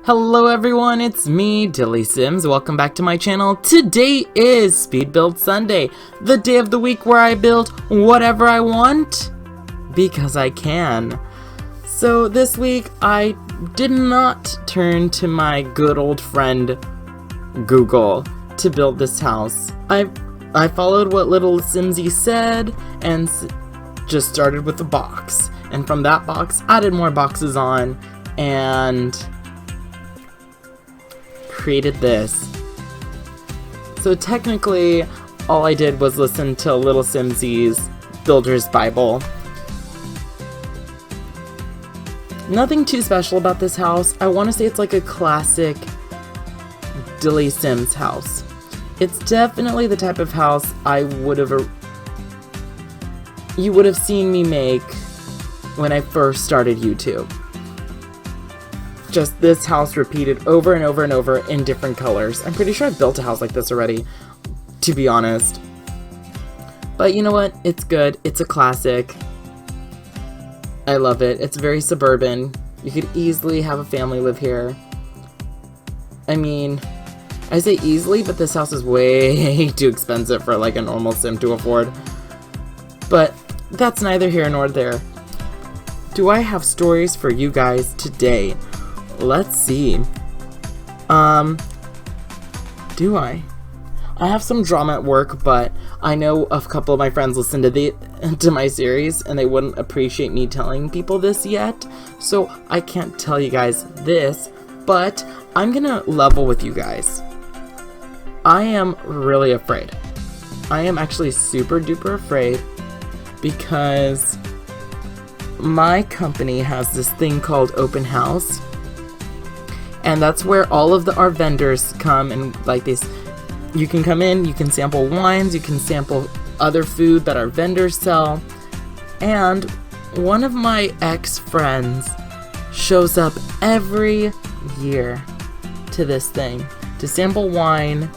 Hello everyone, it's me, DillysSims. Welcome back to my channel. Today is Speed Build Sunday, the day of the week where I build whatever I want, because I can. So this week, I did not turn to my good old friend, Google, to build this house. I followed what little Simsy said, and just started with a box. And from that box, added more boxes on, and created this. So technically, all I did was listen to Little Simsy's Builder's Bible. Nothing too special about this house. I want to say it's like a classic DillysSims house. It's definitely the type of house you would have seen me make when I first started YouTube. Just this house repeated over and over and over in different colors. I'm pretty sure I've built a house like this already, to be honest. But you know what? It's good. It's a classic. I love it. It's very suburban. You could easily have a family live here. I mean, I say easily, but this house is way too expensive for like a normal sim to afford. But that's neither here nor there. Do I have stories for you guys today? Let's see. Do I? I have some drama at work, but I know a couple of my friends listen to my series, and they wouldn't appreciate me telling people this yet, so I can't tell you guys this, but I'm gonna level with you guys. I am really afraid. I am actually super duper afraid because my company has this thing called open house. And that's where all of our vendors come, and like this, you can come in, you can sample wines, you can sample other food that our vendors sell. And one of my ex-friends shows up every year to this thing to sample wine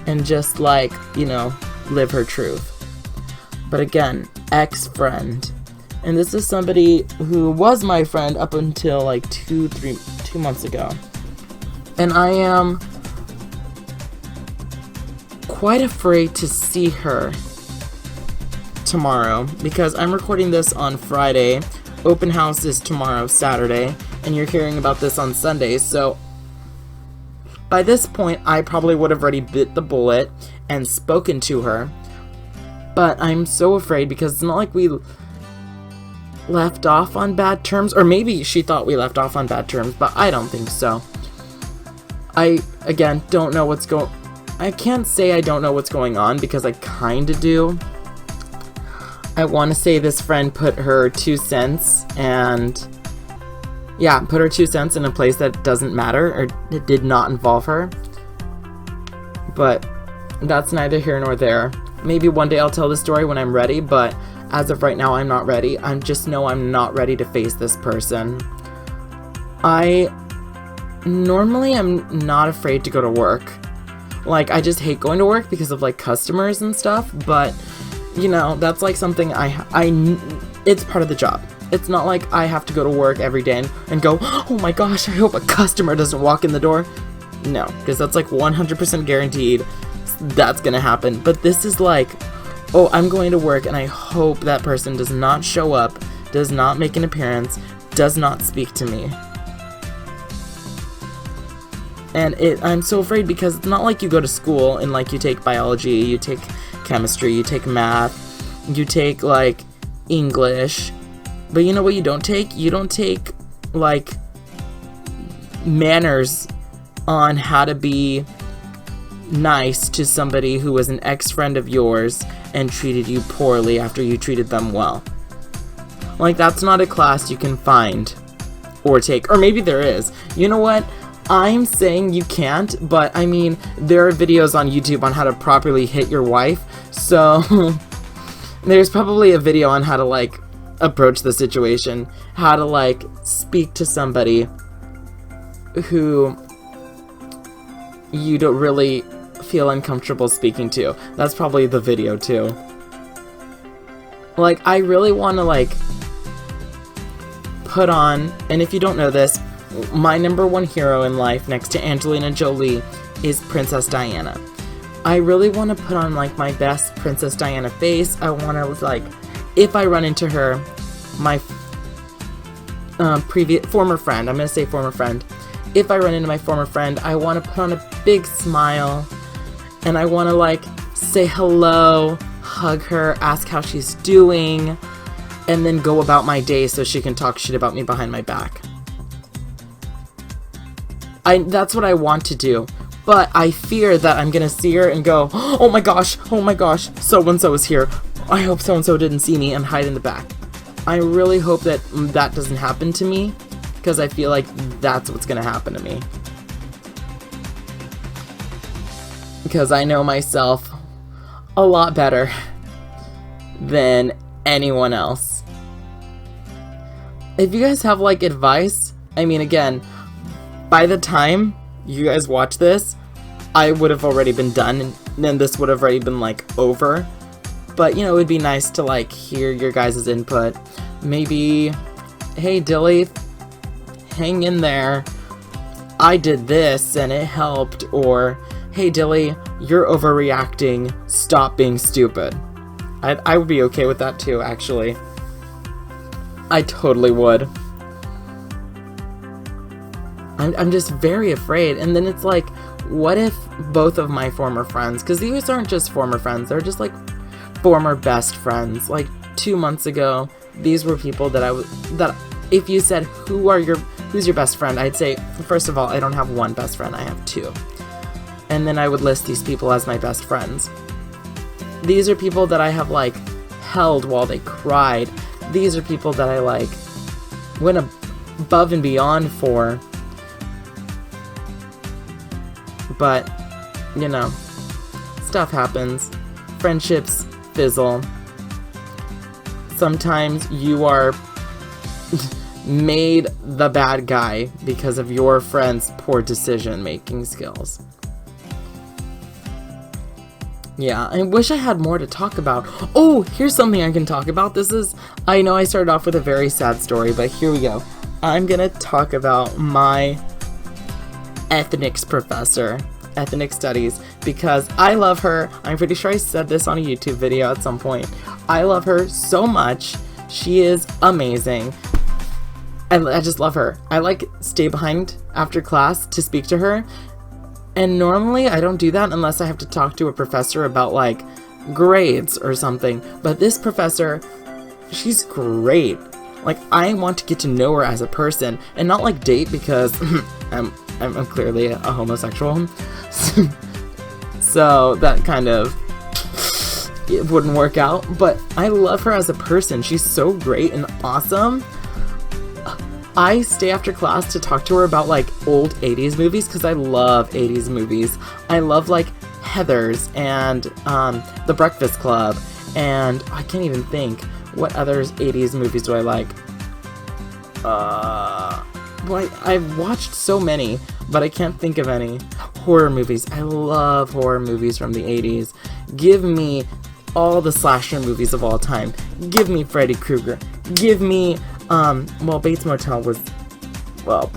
and just like, you know, live her truth. But again, ex-friend. And this is somebody who was my friend up until like 2 months ago. And I am quite afraid to see her tomorrow because I'm recording this on Friday. Open house is tomorrow, Saturday, and you're hearing about this on Sunday. So by this point, I probably would have already bit the bullet and spoken to her. But I'm so afraid because it's not like we left off on bad terms, or maybe she thought we left off on bad terms, but I don't think so. I, again, don't know what's I can't say I don't know what's going on because I kinda do. I want to say this friend put her 2 cents and, yeah, put her 2 cents in a place that doesn't matter, or it did not involve her. But that's neither here nor there. Maybe one day I'll tell the story when I'm ready, but as of right now, I'm not ready. I just know I'm not ready to face this person. Normally, I'm not afraid to go to work. Like, I just hate going to work because of, like, customers and stuff, but, you know, that's, like, something it's part of the job. It's not like I have to go to work every day and go, oh my gosh, I hope a customer doesn't walk in the door. No, because that's, like, 100% guaranteed that's gonna happen. But this is like, oh, I'm going to work and I hope that person does not show up, does not make an appearance, does not speak to me. And I'm so afraid because it's not like you go to school and like you take biology, you take chemistry, you take math, you take like English, but you know what you don't take? You don't take like manners on how to be nice to somebody who was an ex-friend of yours and treated you poorly after you treated them well. Like, that's not a class you can find or take, or maybe there is. You know what? I'm saying you can't, but I mean, there are videos on YouTube on how to properly hit your wife, so there's probably a video on how to, like, approach the situation, how to, like, speak to somebody who you don't really feel uncomfortable speaking to. That's probably the video, too. Like, I really want to, like, put on, and if you don't know this, my number one hero in life next to Angelina Jolie is Princess Diana. I really want to put on like my best Princess Diana face. I want to like, if I run into her, my former friend, I'm going to say former friend. If I run into my former friend, I want to put on a big smile and I want to like say hello, hug her, ask how she's doing, and then go about my day so she can talk shit about me behind my back. That's what I want to do, but I fear that I'm gonna see her and go, oh my gosh, so-and-so is here. I hope so-and-so didn't see me, and hide in the back. I really hope that that doesn't happen to me, because I feel like that's what's gonna happen to me. Because I know myself a lot better than anyone else. If you guys have like advice, I mean, again, by the time you guys watch this, I would have already been done, and then this would have already been like over. But you know, it would be nice to like hear your guys' input. Maybe, hey Dilly, hang in there, I did this and it helped, or hey Dilly, you're overreacting, stop being stupid. I would be okay with that too, actually. I totally would. I'm just very afraid. And then it's like, what if both of my former friends, because these aren't just former friends, they're just like former best friends. Like 2 months ago, these were people that if you said who's your best friend, I'd say, first of all, I don't have one best friend, I have two. And then I would list these people as my best friends. These are people that I have like held while they cried. These are people that I like went above and beyond for. But, you know, stuff happens. Friendships fizzle. Sometimes you are made the bad guy because of your friend's poor decision-making skills. Yeah, I wish I had more to talk about. Oh, here's something I can talk about. I know I started off with a very sad story, but here we go. I'm gonna talk about my ethnics professor, ethnic studies, because I love her. I'm pretty sure I said this on a YouTube video at some point. I love her so much. She is amazing. I just love her. I like stay behind after class to speak to her. And normally I don't do that unless I have to talk to a professor about like grades or something. But this professor, she's great. Like, I want to get to know her as a person and not like date, because I'm clearly a homosexual. So that kind of, it wouldn't work out. But I love her as a person. She's so great and awesome. I stay after class to talk to her about like old 80s movies, because I love 80s movies. I love like Heathers and The Breakfast Club, and I can't even think, what other 80s movies do I like? Well, I've watched so many, but I can't think of any. Horror movies. I love horror movies from the 80s. Give me all the slasher movies of all time. Give me Freddy Krueger. Give me, well, Bates Motel was, well,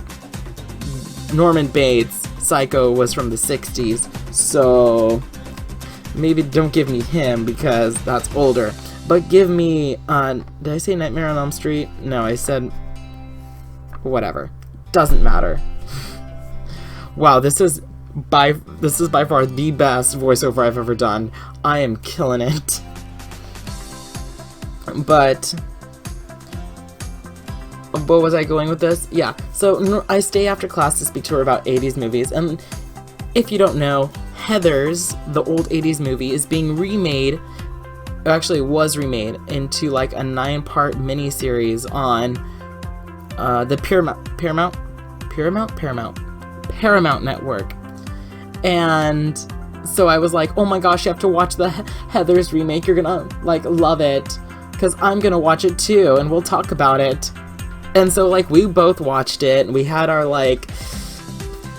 Norman Bates. Psycho was from the 60s, so maybe don't give me him because that's older. But give me, did I say Nightmare on Elm Street? No, I said, whatever. Doesn't matter. Wow, this is by far the best voiceover I've ever done. I am killing it. But what was I going with this? Yeah, so I stay after class to speak to her about 80s movies, and if you don't know, Heathers, the old 80s movie, is being remade, actually was remade, into like a 9-part miniseries on the Paramount Network. And so I was like, oh my gosh, you have to watch the Heathers remake, you're gonna like love it, because I'm gonna watch it too, and we'll talk about it. And so like we both watched it, and we had our like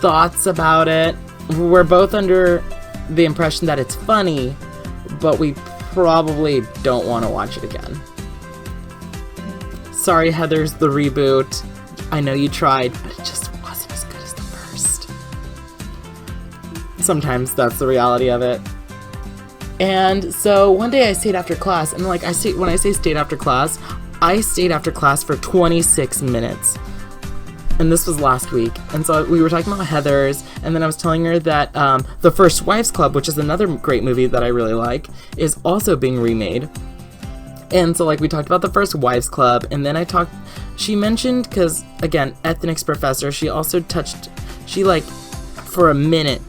thoughts about it. We're both under the impression that it's funny, but we probably don't want to watch it again. Sorry, Heathers, the reboot. I know you tried, but it just wasn't as good as the first. Sometimes that's the reality of it. And so one day I stayed after class, and like when I say stayed after class, I stayed after class for 26 minutes. And this was last week. And so we were talking about Heathers, and then I was telling her that The First Wives Club, which is another great movie that I really like, is also being remade. And so like we talked about The First Wives Club, and then she mentioned, because again, ethnics professor, she like for a minute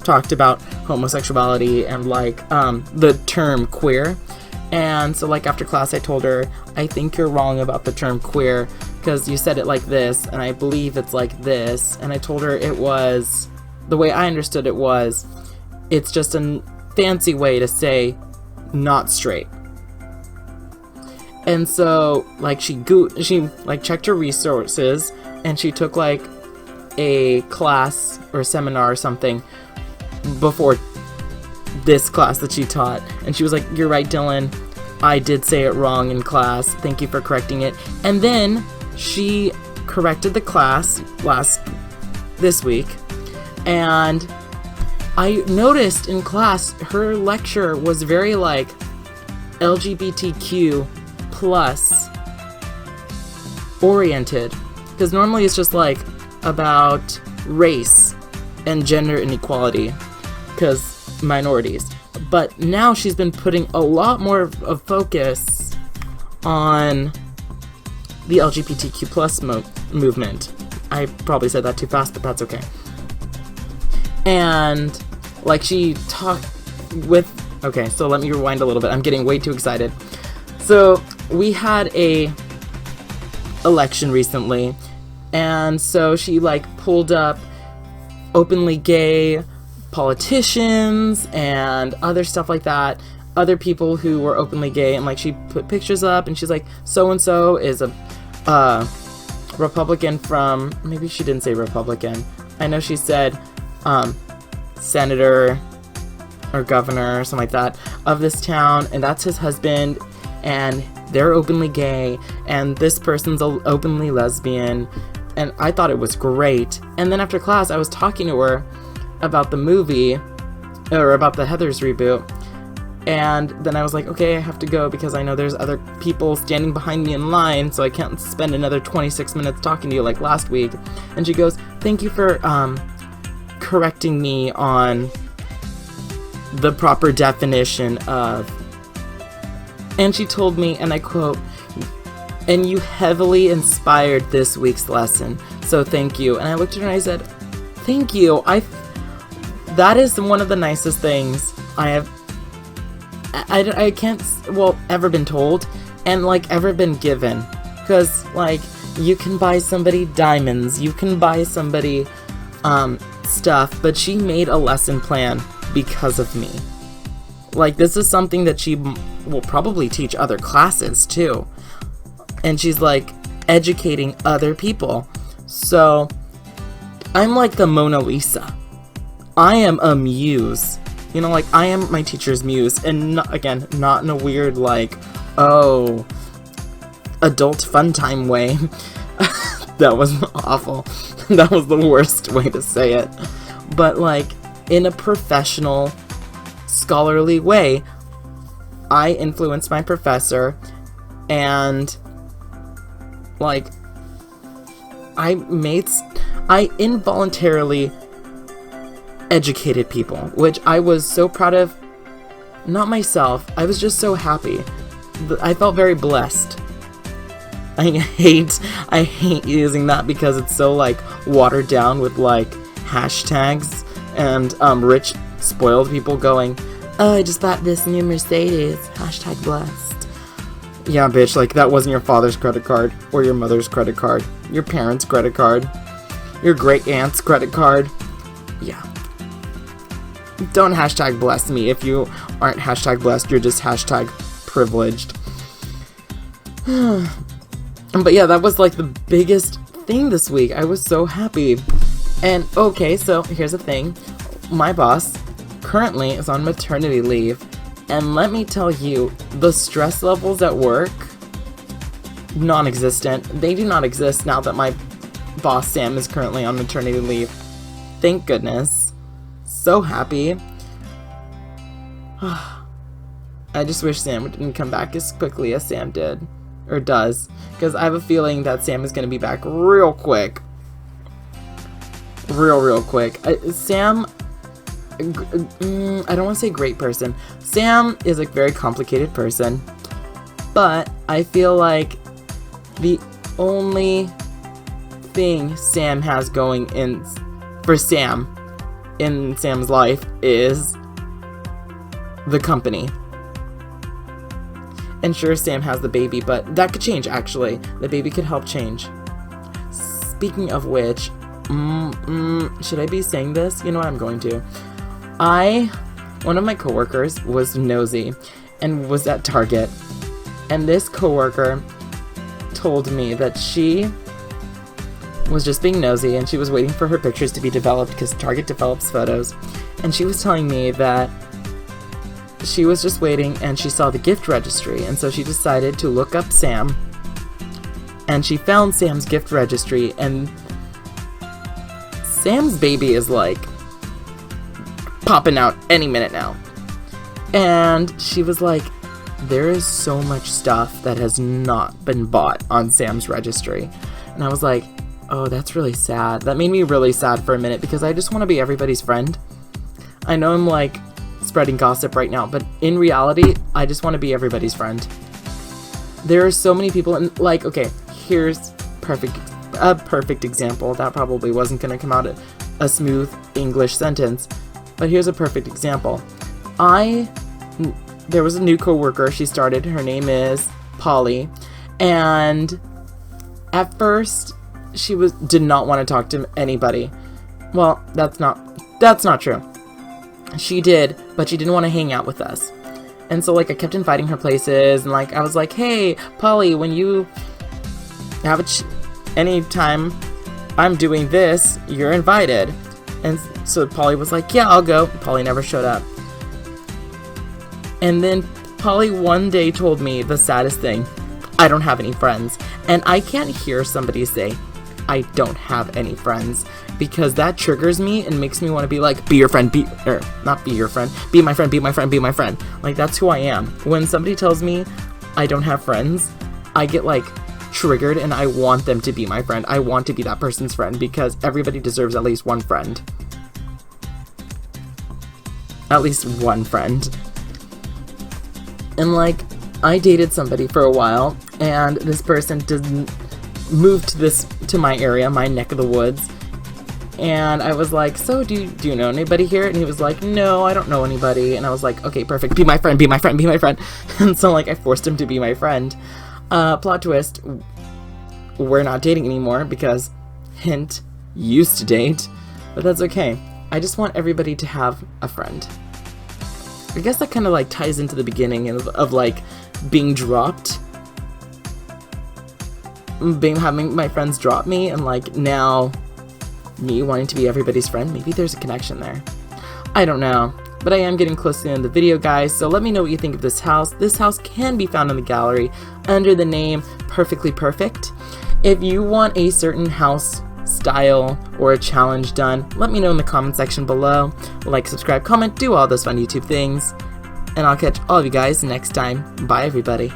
talked about homosexuality and like the term queer. And so like after class I told her, I think you're wrong about the term queer because you said it like this and I believe it's like this. And I told her it was, the way I understood it was, it's just a fancy way to say not straight. And so like she like checked her resources and she took like a class or seminar or something before this class that she taught, and she was like, you're right, Dylan, I did say it wrong in class, thank you for correcting it. And then she corrected the class this week, and I noticed in class her lecture was very like LGBTQ plus oriented, because normally it's just like about race and gender inequality because minorities, but now she's been putting a lot more of focus on the LGBTQ plus movement. I probably said that too fast, but that's okay. And like she talked with, okay, so let me rewind a little bit, I'm getting way too excited. So we had a election recently, and so she like pulled up openly gay politicians and other stuff like that, other people who were openly gay, and like she put pictures up and she's like, so and so is a Republican from, maybe she didn't say Republican, I know she said senator or governor or something like that of this town, and that's his husband, and they're openly gay, and this person's openly lesbian. And I thought it was great. And then after class I was talking to her about the movie, or about the Heathers reboot, and then I was like, okay, I have to go because I know there's other people standing behind me in line, so I can't spend another 26 minutes talking to you like last week. And she goes, thank you for correcting me on the proper definition of, and she told me, and I quote, and you heavily inspired this week's lesson, so thank you. And I looked at her and I said, thank you. That is one of the nicest things I can't, well, ever been told, and like ever been given, because like you can buy somebody diamonds, you can buy somebody stuff, but she made a lesson plan because of me. Like this is something that she will probably teach other classes too, and she's like educating other people. So I'm like the Mona Lisa. I am a muse. You know, like, I am my teacher's muse, and not in a weird, like, oh, adult fun time way. That was awful. That was the worst way to say it. But, like, in a professional, scholarly way, I influenced my professor, and, like, I involuntarily educated people, which I was so proud of. Not myself, I was just so happy. I felt very blessed. I hate using that because it's so like watered down with like hashtags and rich spoiled people going, oh, I just bought this new Mercedes, hashtag blessed. Yeah, bitch, like that wasn't your father's credit card or your mother's credit card, your parents' credit card, your great aunt's credit card. Yeah. Don't hashtag bless me. If you aren't hashtag blessed, you're just hashtag privileged. But yeah, that was like the biggest thing this week. I was so happy. And okay, so here's the thing. My boss currently is on maternity leave. And let me tell you, the stress levels at work, non-existent. They do not exist now that my boss Sam is currently on maternity leave. Thank goodness. So happy. I just wish Sam didn't come back as quickly as Sam did. Or does. Because I have a feeling that Sam is going to be back real quick. Real quick. Sam... I don't want to say great person. Sam is a very complicated person. But I feel like the only thing Sam has going in for Sam in Sam's life is the company. And sure, Sam has the baby, but that could change, actually. The baby could help change. Speaking of which, should I be saying this? You know what, I'm going to. One of my coworkers was nosy and was at Target. And this coworker told me that she was just being nosy and she was waiting for her pictures to be developed because Target develops photos. And she was telling me that she was just waiting and she saw the gift registry, and so she decided to look up Sam, and she found Sam's gift registry, and Sam's baby is like popping out any minute now. And she was like, there is so much stuff that has not been bought on Sam's registry. And I was like, oh, that's really sad. That made me really sad for a minute because I just want to be everybody's friend. I know I'm like spreading gossip right now, but in reality, I just want to be everybody's friend. There are so many people, and like, okay, here's a perfect example. That probably wasn't going to come out a smooth English sentence, but here's a perfect example. There was a new coworker she started. Her name is Polly, and at first she did not want to talk to anybody. Well, that's not true. She did, but she didn't want to hang out with us. And so, like, I kept inviting her places, and, like, I was like, hey, Polly, when you have anytime I'm doing this, you're invited. And so Polly was like, yeah, I'll go. Polly never showed up. And then Polly one day told me the saddest thing. I don't have any friends. And I can't hear somebody say, I don't have any friends, because that triggers me and makes me want to be like, be your friend, not be your friend, be my friend, be my friend, be my friend. Like, that's who I am. When somebody tells me I don't have friends, I get like triggered and I want them to be my friend. I want to be that person's friend because everybody deserves at least one friend. At least one friend. And like, I dated somebody for a while, and this person moved to my area, my neck of the woods, and I was like, so do you know anybody here? And he was like, no, I don't know anybody. And I was like, okay, perfect, be my friend, be my friend, be my friend. And so like, I forced him to be my friend. Plot twist, we're not dating anymore because, hint, used to date, but that's okay. I just want everybody to have a friend. I guess that kind of like ties into the beginning of like being dropped. Having my friends drop me, and like now me wanting to be everybody's friend. Maybe there's a connection there. I don't know. But I am getting close to the end of the video, guys, so let me know what you think of this house. This house can be found in the gallery under the name Perfectly Perfect. If you want a certain house style or a challenge done, let me know in the comment section below. Like, subscribe, comment, do all those fun YouTube things. And I'll catch all of you guys next time. Bye, everybody.